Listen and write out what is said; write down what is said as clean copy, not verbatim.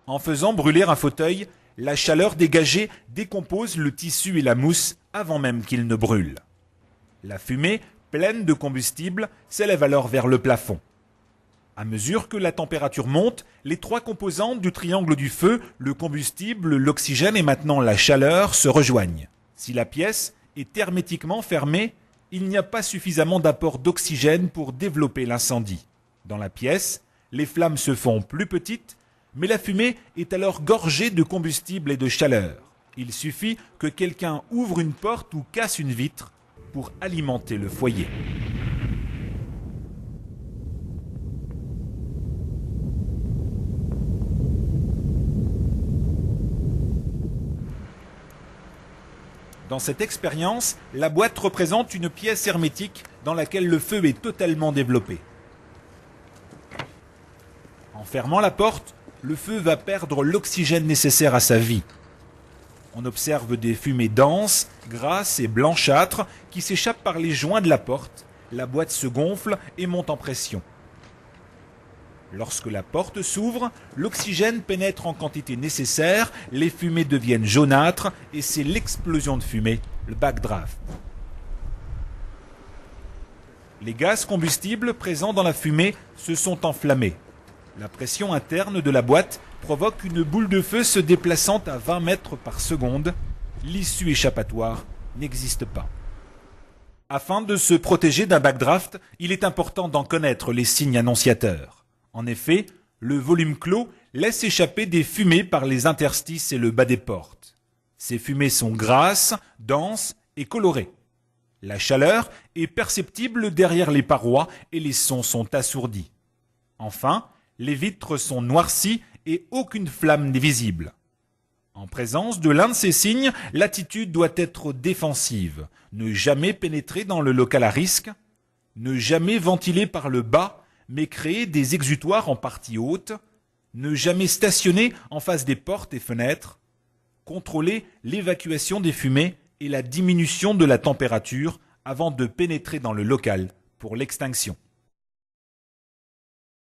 En faisant brûler un fauteuil, la chaleur dégagée décompose le tissu et la mousse avant même qu'ils ne brûlent. La fumée, pleine de combustible, s'élève alors vers le plafond. À mesure que la température monte, les trois composantes du triangle du feu, le combustible, l'oxygène et maintenant la chaleur, se rejoignent. Si la pièce est hermétiquement fermée, il n'y a pas suffisamment d'apport d'oxygène pour développer l'incendie. Dans la pièce, les flammes se font plus petites, mais la fumée est alors gorgée de combustible et de chaleur. Il suffit que quelqu'un ouvre une porte ou casse une vitre pour alimenter le foyer. Dans cette expérience, la boîte représente une pièce hermétique dans laquelle le feu est totalement développé. En fermant la porte, le feu va perdre l'oxygène nécessaire à sa vie. On observe des fumées denses, grasses et blanchâtres qui s'échappent par les joints de la porte. La boîte se gonfle et monte en pression. Lorsque la porte s'ouvre, l'oxygène pénètre en quantité nécessaire, les fumées deviennent jaunâtres et c'est l'explosion de fumée, le backdraft. Les gaz combustibles présents dans la fumée se sont enflammés. La pression interne de la boîte provoque une boule de feu se déplaçant à 20 mètres par seconde. L'issue échappatoire n'existe pas. Afin de se protéger d'un backdraft, il est important d'en connaître les signes annonciateurs. En effet, le volume clos laisse échapper des fumées par les interstices et le bas des portes. Ces fumées sont grasses, denses et colorées. La chaleur est perceptible derrière les parois et les sons sont assourdis. Enfin, les vitres sont noircies et aucune flamme n'est visible. En présence de l'un de ces signes, l'attitude doit être défensive. Ne jamais pénétrer dans le local à risque, ne jamais ventiler par le bas, mais créer des exutoires en partie haute, ne jamais stationner en face des portes et fenêtres, contrôler l'évacuation des fumées et la diminution de la température avant de pénétrer dans le local pour l'extinction.